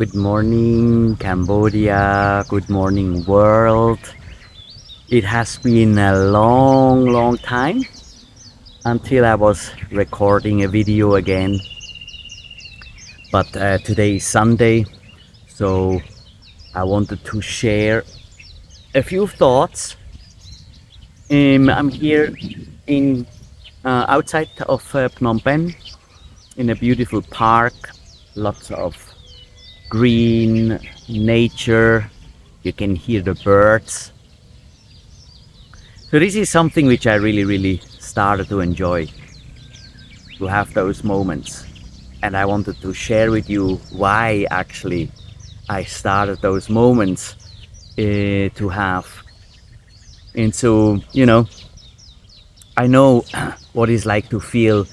Good morning, Cambodia. Good morning, world. It has been a long time until I was recording a video again. But today is Sunday, so I wanted to share a few thoughts. I'm here in outside of Phnom Penh in a beautiful park, lots of green nature. You can hear the birds. So this is something which I really started to enjoy, to have those moments. And I wanted to share with you why actually I started those moments to have. And so, I know what it's like to feel,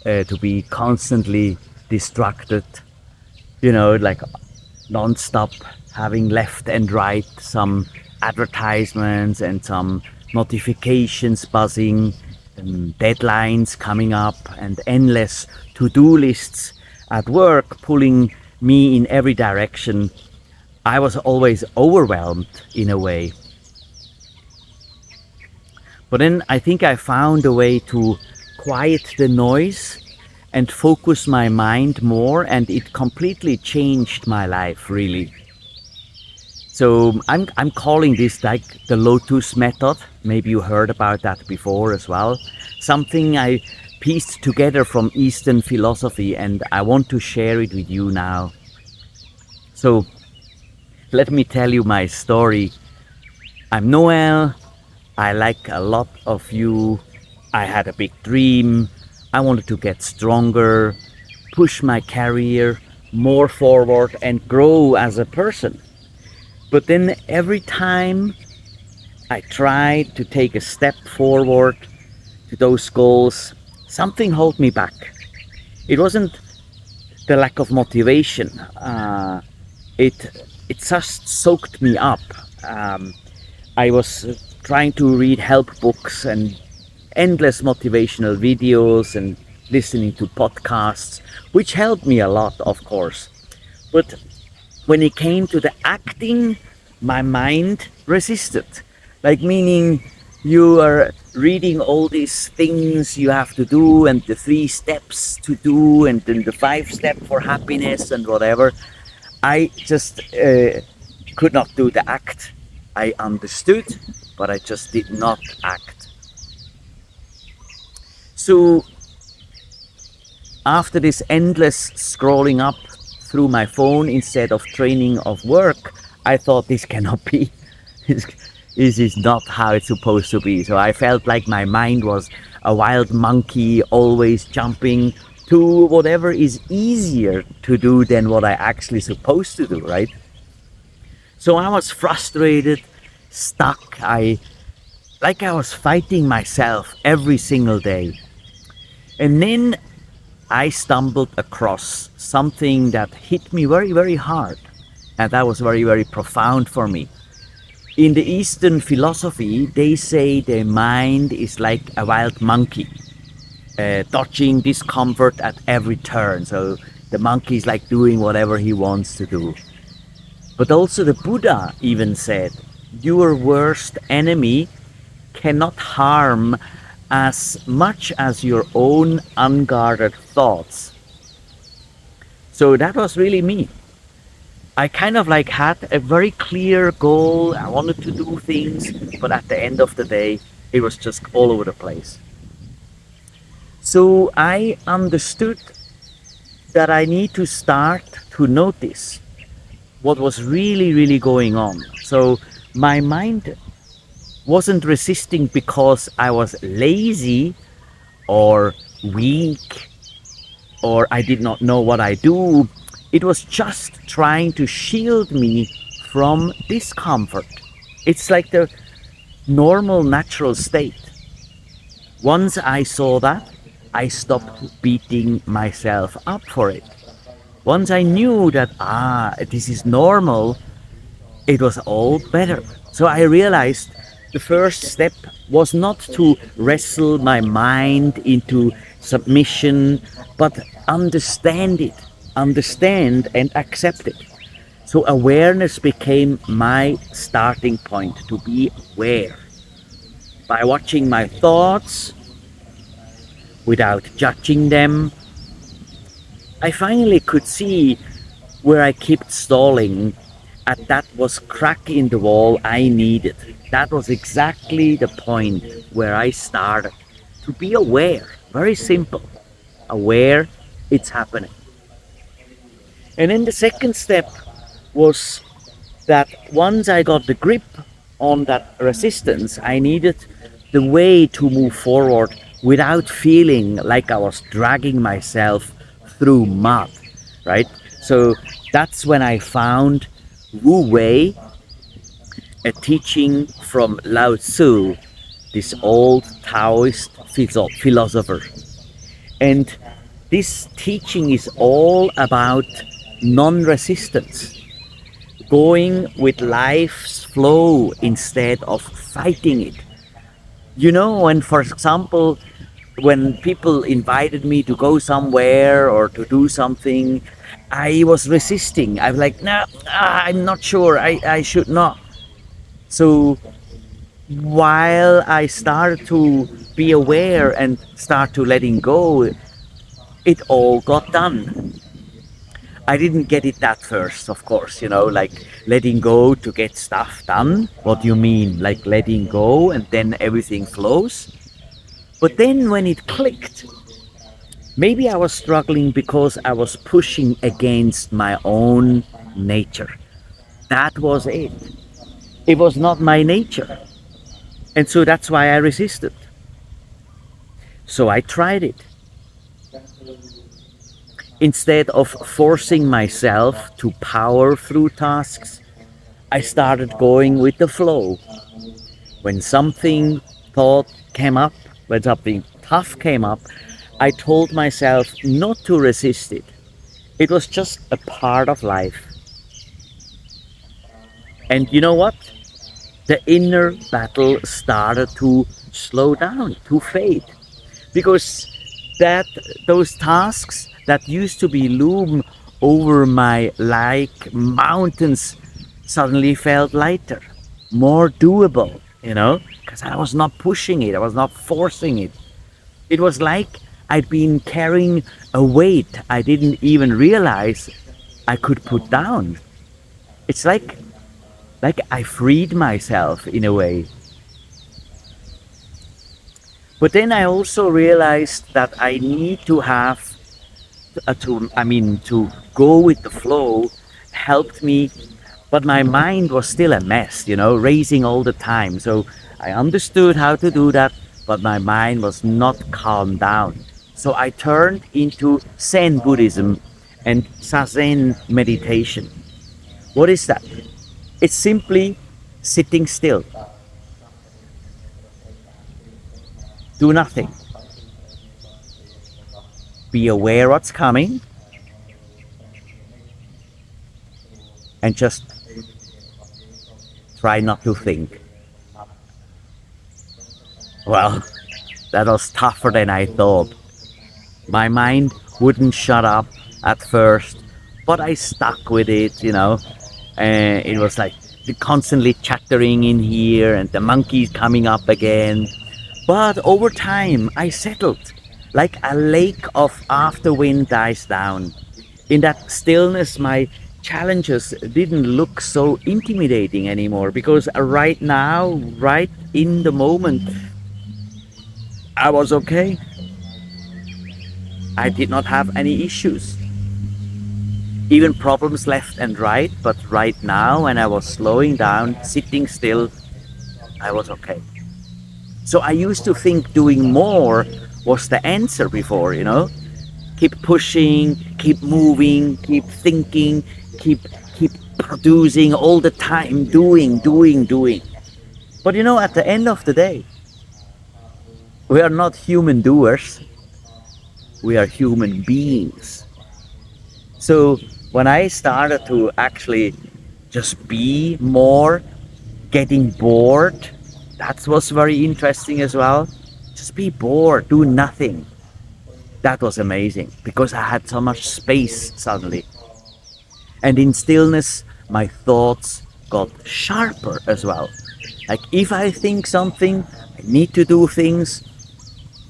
to be constantly distracted, like non-stop, having left and right some advertisements and some notifications buzzing and deadlines coming up and endless to-do lists at work pulling me in every direction. I was always overwhelmed in a way. But then I think I found a way to quiet the noise and focus my mind more, and it completely changed my life, really. So I'm calling this like the lotus method. Maybe you heard about that before as well. Something I pieced together from Eastern philosophy, and I want to share it with you now. So let me tell you my story. I'm Noel. I, like a lot of you, I had a big dream. I wanted to get stronger, push my career more forward and grow as a person. But then every time I tried to take a step forward to those goals, something held me back. It wasn't the lack of motivation. It just soaked me up. I was trying to read help books and endless motivational videos and listening to podcasts, which helped me a lot, of course. But when it came to the acting, my mind resisted. Like, meaning you are reading all these things you have to do and the 3 steps to do and then the 5 step for happiness and whatever. I just could not do the act. I understood, but I just did not act. So after this endless scrolling up through my phone instead of training of work, I thought this cannot be. This is not how it's supposed to be. So I felt like my mind was a wild monkey, always jumping to whatever is easier to do than what I actually supposed to do, right? So I was frustrated, stuck. I was fighting myself every single day. And then I stumbled across something that hit me very hard. And that was very profound for me. In the Eastern philosophy, they say the mind is like a wild monkey, dodging discomfort at every turn. So the monkey is like doing whatever he wants to do. But also the Buddha even said, your worst enemy cannot harm as much as your own unguarded thoughts. So that was really me. I kind of like had a very clear goal. I wanted to do things, but at the end of the day, it was just all over the place. So I understood that I need to start to notice what was really going on. So my mind wasn't resisting because I was lazy or weak or I did not know what I do. It was just trying to shield me from discomfort. It's like the normal natural state. Once I saw that, I stopped beating myself up for it. Once I knew that, this is normal, it was all better. So I realized the first step was not to wrestle my mind into submission, but understand and accept it. So awareness became my starting point, to be aware. By watching my thoughts without judging them, I finally could see where I kept stalling, and that was crack in the wall I needed. That was exactly the point where I started to be aware. Very simple. Aware it's happening. And then the second step was that once I got the grip on that resistance, I needed the way to move forward without feeling like I was dragging myself through mud, right? So that's when I found Wu Wei, a teaching from Lao Tzu, this old Taoist philosopher. And this teaching is all about non resistance, going with life's flow instead of fighting it. You know, when, for example, when people invited me to go somewhere or to do something, I was resisting. I was like, no, I'm not sure, I should not. So while I started to be aware and start to letting go, it all got done. I didn't get it that first, of course, like letting go to get stuff done. What do you mean? Like letting go and then everything flows? But then when it clicked, maybe I was struggling because I was pushing against my own nature. That was it. It was not my nature. And so that's why I resisted. So I tried it. Instead of forcing myself to power through tasks, I started going with the flow. When something thought came up, when something tough came up, I told myself not to resist it. It was just a part of life. And you know what? The inner battle started to slow down, to fade. Because that those tasks that used to be loom over my like mountains suddenly felt lighter, more doable, because I was not pushing it, I was not forcing it. It was like I'd been carrying a weight I didn't even realize I could put down. It's like I freed myself in a way. But then I also realized that I need to have to go with the flow helped me, but my mind was still a mess, racing all the time. So I understood how to do that, but my mind was not calmed down. So I turned into Zen Buddhism and Zazen meditation. What is that? It's simply sitting still, do nothing, be aware what's coming, and just try not to think. Well, that was tougher than I thought. My mind wouldn't shut up at first, but I stuck with it. And it was like constantly chattering in here and the monkeys coming up again. But over time, I settled, like a lake of after wind dies down. In that stillness, my challenges didn't look so intimidating anymore, because right now, right in the moment, I was okay. I did not have any issues, even problems left and right. But right now, when I was slowing down, sitting still, I was okay. So I used to think doing more was the answer before. Keep pushing, keep moving, keep thinking, keep producing all the time, doing. But at the end of the day, we are not human doers, we are human beings. So when I started to actually just be more, getting bored, that was very interesting as well. Just be bored, do nothing. That was amazing because I had so much space suddenly. And in stillness, my thoughts got sharper as well. Like if I think something, I need to do things,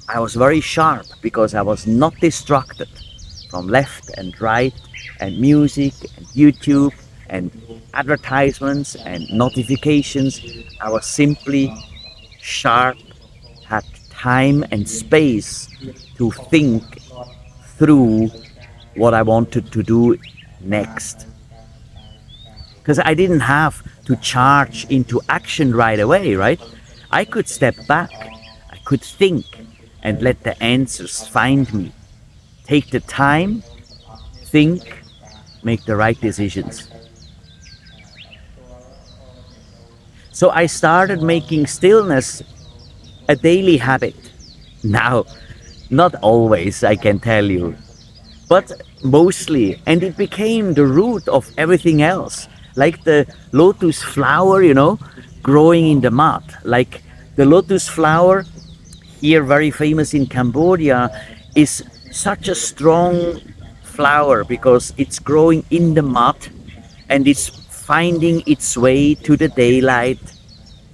I was very sharp because I was not distracted from left and right and music and YouTube and advertisements and notifications. I was simply sharp, had time and space to think through what I wanted to do next. Because I didn't have to charge into action right away, right? I could step back, I could think and let the answers find me. Take the time, think, make the right decisions. So I started making stillness a daily habit. Now, not always, I can tell you, but mostly. And it became the root of everything else. Like the lotus flower, growing in the mud. Like the lotus flower, here very famous in Cambodia, is such a strong flower because it's growing in the mud and it's finding its way to the daylight,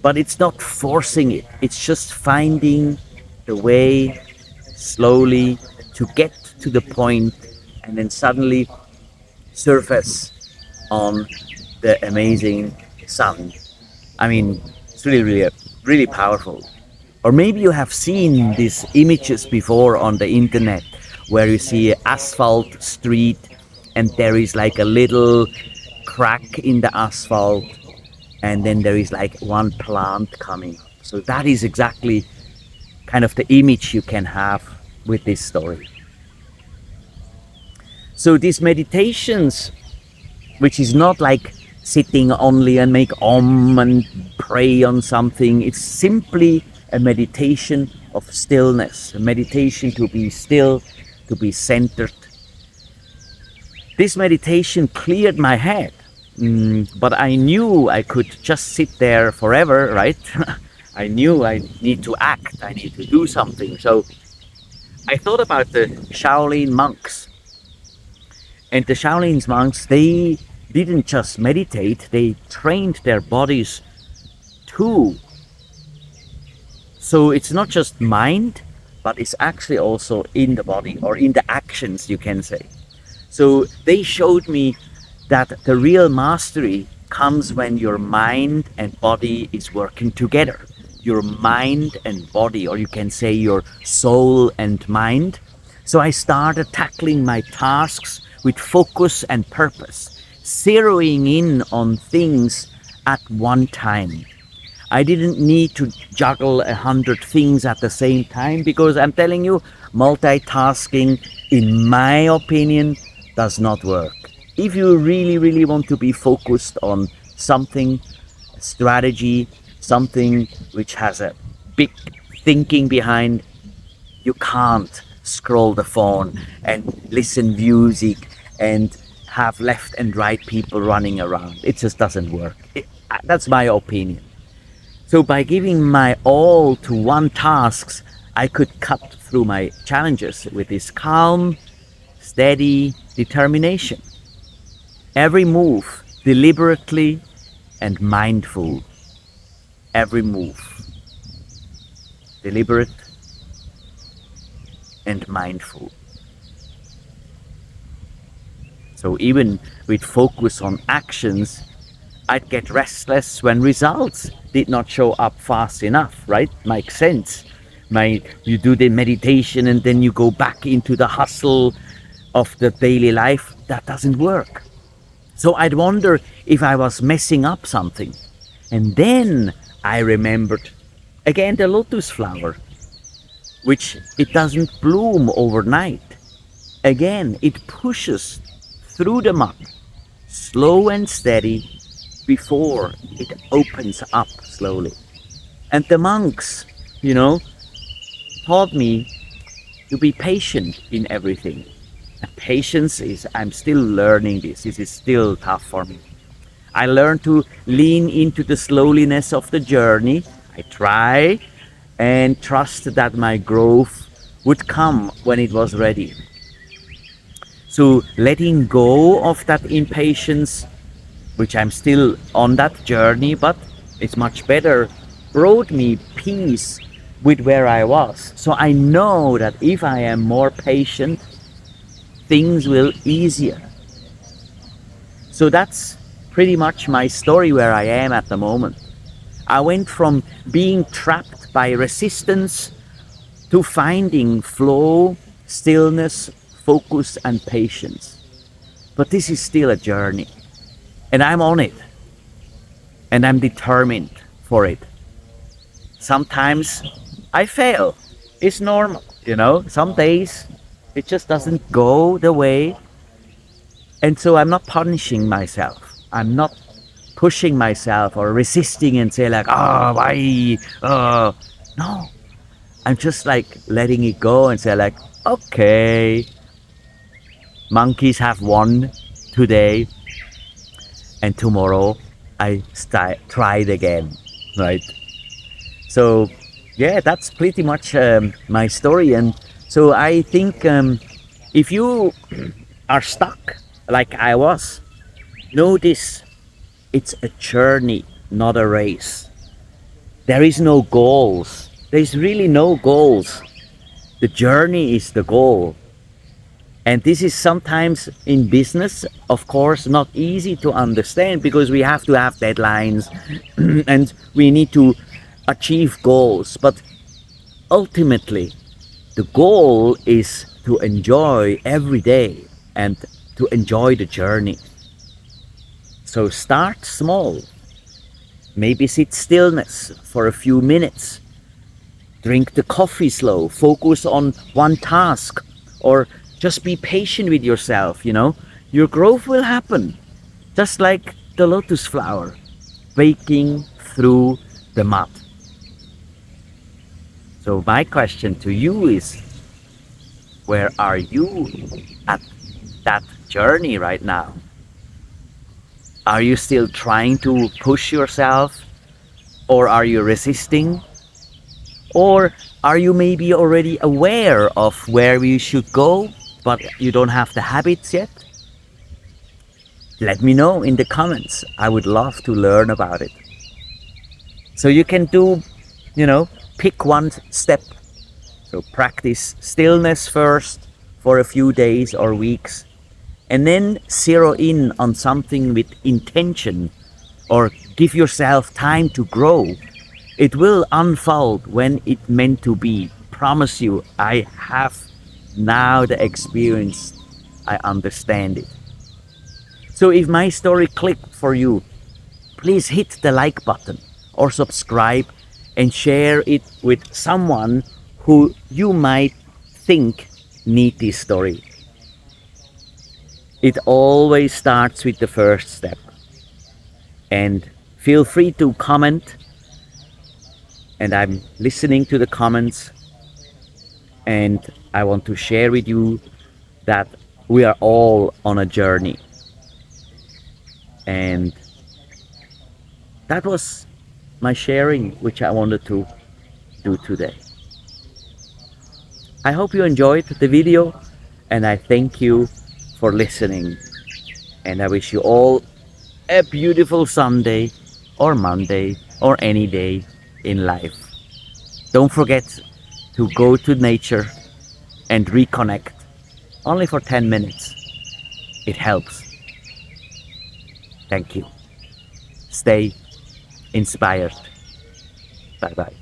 but it's not forcing it. It's just finding the way slowly to get to the point and then suddenly surface on the amazing sun. I mean, it's really powerful. Or maybe you have seen these images before on the internet where you see an asphalt street and there is like a little crack in the asphalt and then there is like one plant coming. So that is exactly kind of the image you can have with this story. So these meditations, which is not like sitting only and make om and pray on something, it's simply a meditation of stillness, a meditation to be still, to be centered. This meditation cleared my head, but I knew I could just sit there forever, right? I knew I need to act, I need to do something. So I thought about the Shaolin monks. And the Shaolin monks, they didn't just meditate, they trained their bodies too. So it's not just mind, but it's actually also in the body or in the actions, you can say. So they showed me that the real mastery comes when your mind and body is working together. Your mind and body, or you can say your soul and mind. So I started tackling my tasks with focus and purpose, zeroing in on things at one time. I didn't need to juggle 100 things at the same time because I'm telling you, multitasking, in my opinion, does not work. If you really want to be focused on something, a strategy, something which has a big thinking behind, you can't scroll the phone and listen music and have left and right people running around. It just doesn't work. That's my opinion. So by giving my all to one task, I could cut through my challenges with this calm, steady determination. Every move deliberately and mindful. Every move deliberate and mindful. So even with focus on actions, I'd get restless when results did not show up fast enough, right? Makes sense. You do the meditation and then you go back into the hustle of the daily life. That doesn't work. So I'd wonder if I was messing up something. And then I remembered again the lotus flower, which it doesn't bloom overnight. Again, it pushes through the mud, slow and steady, before it opens up slowly. And the monks, taught me to be patient in everything. And patience is, I'm still learning this. This is still tough for me. I learned to lean into the slowness of the journey. I try and trust that my growth would come when it was ready. So letting go of that impatience which I'm still on that journey, but it's much better, brought me peace with where I was. So I know that if I am more patient, things will easier. So that's pretty much my story where I am at the moment. I went from being trapped by resistance to finding flow, stillness, focus, and patience. But this is still a journey, and I'm on it, and I'm determined for it. Sometimes I fail. It's normal, you know. Some days it just doesn't go the way, and so I'm not punishing myself. I'm not pushing myself or resisting and say like, oh, why? Oh, no. I'm just like letting it go and say like, okay, monkeys have won today, and tomorrow I try it again, right? So yeah, that's pretty much my story. And so I think if you are stuck like I was, know this: it's a journey, not a race. There is no goals. There's really no goals. The journey is the goal. And this is sometimes in business, of course, not easy to understand because we have to have deadlines and we need to achieve goals. But ultimately, the goal is to enjoy every day and to enjoy the journey. So start small. Maybe sit stillness for a few minutes. Drink the coffee slow. Focus on one task, or just be patient with yourself, you know. Your growth will happen, just like the lotus flower, breaking through the mud. So my question to you is, where are you at that journey right now? Are you still trying to push yourself, or are you resisting? Or are you maybe already aware of where you should go, but you don't have the habits yet? Let me know in the comments. I would love to learn about it. So you can do, you know, pick one step. So practice stillness first for a few days or weeks, and then zero in on something with intention, or give yourself time to grow. It will unfold when it meant to be. Promise you, I have now the experience. I understand it. So if my story clicked for you, please hit the like button or subscribe and share it with someone who you might think need this story. It always starts with the first step. And feel free to comment, and I'm listening to the comments, and I want to share with you that we are all on a journey. And that was my sharing, which I wanted to do today. I hope you enjoyed the video, and I thank you for listening. And I wish you all a beautiful Sunday or Monday or any day in life. Don't forget to go to nature and reconnect, only for 10 minutes. It helps. Thank you. Stay inspired. Bye bye.